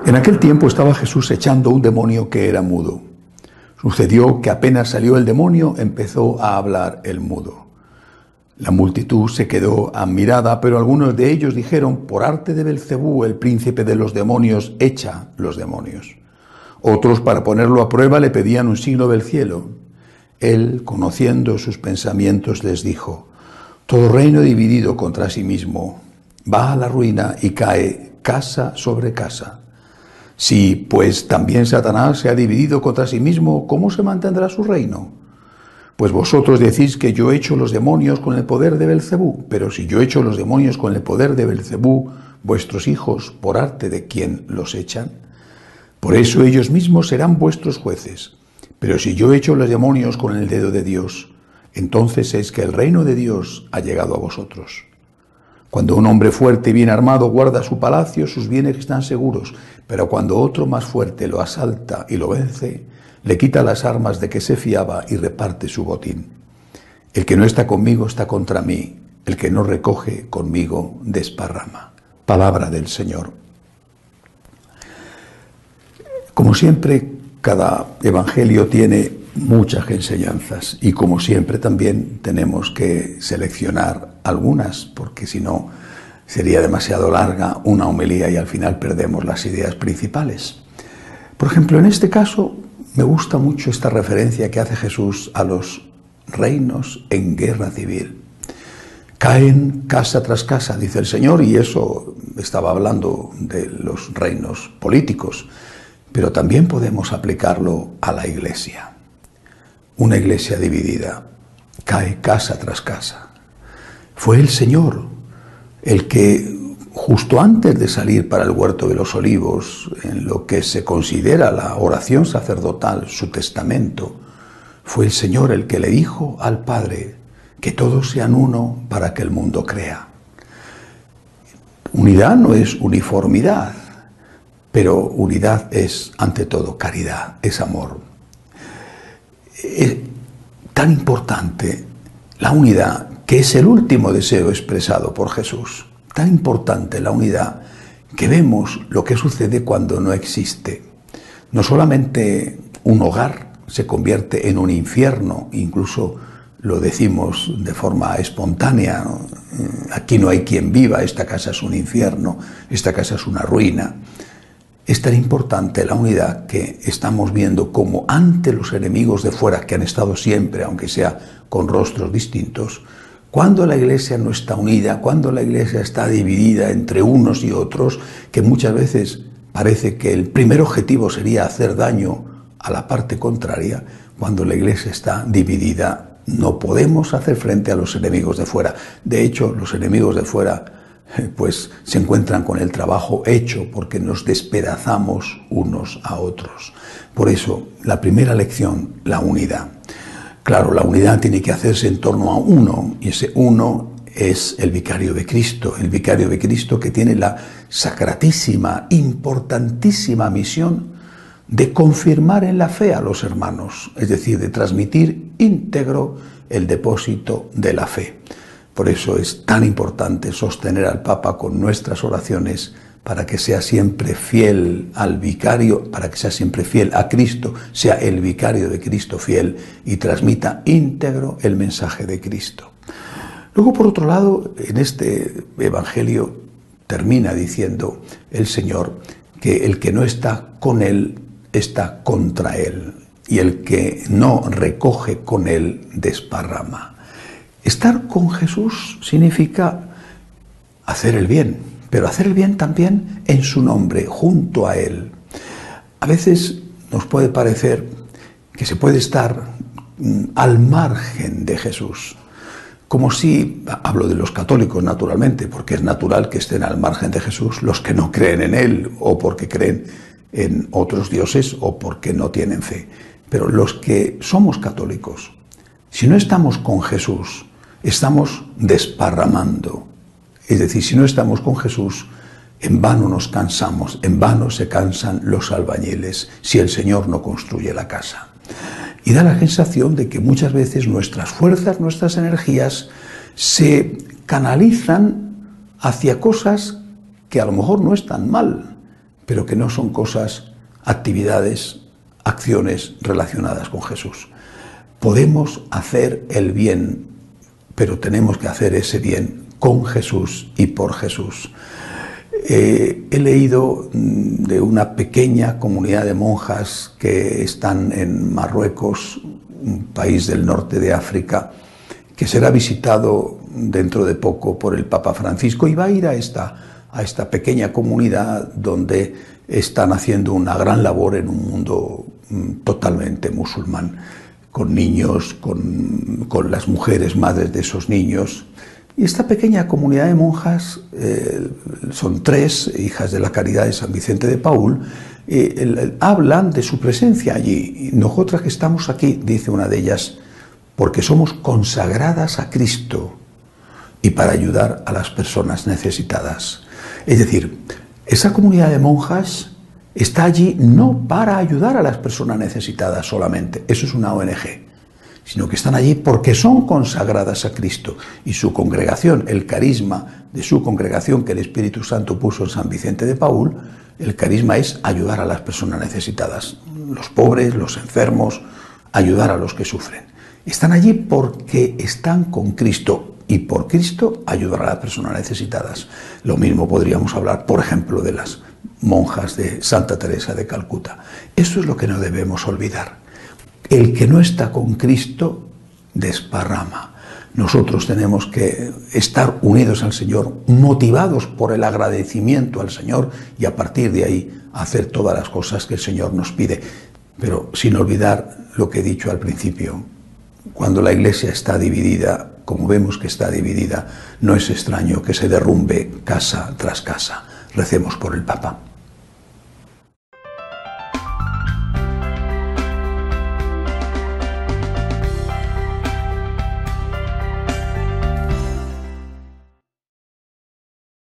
En aquel tiempo estaba Jesús echando un demonio que era mudo. Sucedió que apenas salió el demonio, empezó a hablar el mudo. La multitud se quedó admirada, pero algunos de ellos dijeron: por arte de Belcebú, el príncipe de los demonios, echa los demonios. Otros, para ponerlo a prueba, le pedían un signo del cielo. Él, conociendo sus pensamientos, les dijo: todo reino dividido contra sí mismo va a la ruina y cae casa sobre casa. Si, pues, también Satanás se ha dividido contra sí mismo, ¿cómo se mantendrá su reino? Pues vosotros decís que yo echo los demonios con el poder de Belcebú, pero si yo echo los demonios con el poder de Belcebú, vuestros hijos, ¿por arte de quién los echan? Por eso ellos mismos serán vuestros jueces. Pero si yo echo los demonios con el dedo de Dios, entonces es que el reino de Dios ha llegado a vosotros. Cuando un hombre fuerte y bien armado guarda su palacio, sus bienes están seguros, pero cuando otro más fuerte lo asalta y lo vence, le quita las armas de que se fiaba y reparte su botín. El que no está conmigo está contra mí, el que no recoge conmigo desparrama. Palabra del Señor. Como siempre, cada evangelio tiene muchas enseñanzas y como siempre también tenemos que seleccionar algunas, porque si no sería demasiado larga una homilía y al final perdemos las ideas principales. Por ejemplo, en este caso me gusta mucho esta referencia que hace Jesús a los reinos en guerra civil. Caen casa tras casa, dice el Señor, y eso estaba hablando de los reinos políticos, pero también podemos aplicarlo a la Iglesia. Una iglesia dividida, cae casa tras casa. Fue el Señor el que, justo antes de salir para el huerto de los olivos, en lo que se considera la oración sacerdotal, su testamento, fue el Señor el que le dijo al Padre que todos sean uno para que el mundo crea. Unidad no es uniformidad, pero unidad es, ante todo, caridad, es amor. Es tan importante la unidad, que es el último deseo expresado por Jesús. Tan importante la unidad que vemos lo que sucede cuando no existe. No solamente un hogar se convierte en un infierno, incluso lo decimos de forma espontánea, ¿no? Aquí no hay quien viva, esta casa es un infierno, esta casa es una ruina. Es tan importante la unidad que estamos viendo como ante los enemigos de fuera, que han estado siempre, aunque sea con rostros distintos, cuando la Iglesia no está unida, cuando la Iglesia está dividida entre unos y otros, que muchas veces parece que el primer objetivo sería hacer daño a la parte contraria, cuando la Iglesia está dividida no podemos hacer frente a los enemigos de fuera. De hecho, los enemigos de fuera pues se encuentran con el trabajo hecho porque nos despedazamos unos a otros. Por eso, la primera lección, la unidad. Claro, la unidad tiene que hacerse en torno a uno, y ese uno es el vicario de Cristo que tiene la sacratísima, importantísima misión de confirmar en la fe a los hermanos, es decir, de transmitir íntegro el depósito de la fe. Por eso es tan importante sostener al Papa con nuestras oraciones para que sea siempre fiel al vicario, para que sea siempre fiel a Cristo, sea el vicario de Cristo fiel y transmita íntegro el mensaje de Cristo. Luego, por otro lado, en este Evangelio termina diciendo el Señor que el que no está con Él está contra Él, y el que no recoge con Él desparrama. Estar con Jesús significa hacer el bien, pero hacer el bien también en su nombre, junto a Él. A veces nos puede parecer que se puede estar al margen de Jesús, como si, hablo de los católicos naturalmente, porque es natural que estén al margen de Jesús los que no creen en Él, o porque creen en otros dioses, o porque no tienen fe. Pero los que somos católicos, si no estamos con Jesús, estamos desparramando. Es decir, si no estamos con Jesús, en vano nos cansamos, en vano se cansan los albañiles si el Señor no construye la casa. Y da la sensación de que muchas veces nuestras fuerzas, nuestras energías se canalizan hacia cosas que a lo mejor no están mal, pero que no son cosas, actividades, acciones relacionadas con Jesús. Podemos hacer el bien, pero tenemos que hacer ese bien con Jesús y por Jesús. He leído de una pequeña comunidad de monjas que están en Marruecos, un país del norte de África, que será visitado dentro de poco por el Papa Francisco, y va a ir a esta pequeña comunidad donde están haciendo una gran labor en un mundo totalmente musulmán, con niños, con las mujeres madres de esos niños. Y esta pequeña comunidad de monjas, son 3 hijas de la Caridad de San Vicente de Paúl, hablan de su presencia allí. Y nosotras que estamos aquí, dice una de ellas, porque somos consagradas a Cristo y para ayudar a las personas necesitadas. Es decir, esa comunidad de monjas está allí no para ayudar a las personas necesitadas solamente, eso es una ONG, sino que están allí porque son consagradas a Cristo, y su congregación, el carisma de su congregación que el Espíritu Santo puso en San Vicente de Paúl, el carisma es ayudar a las personas necesitadas, los pobres, los enfermos, ayudar a los que sufren. Están allí porque están con Cristo, y por Cristo ayudar a las personas necesitadas. Lo mismo podríamos hablar, por ejemplo, de las monjas de Santa Teresa de Calcuta. Eso es lo que no debemos olvidar. El que no está con Cristo desparrama. Nosotros tenemos que estar unidos al Señor, motivados por el agradecimiento al Señor, y a partir de ahí hacer todas las cosas que el Señor nos pide. Pero sin olvidar lo que he dicho al principio, cuando la Iglesia está dividida, como vemos que está dividida, no es extraño que se derrumbe casa tras casa. Recemos por el Papa.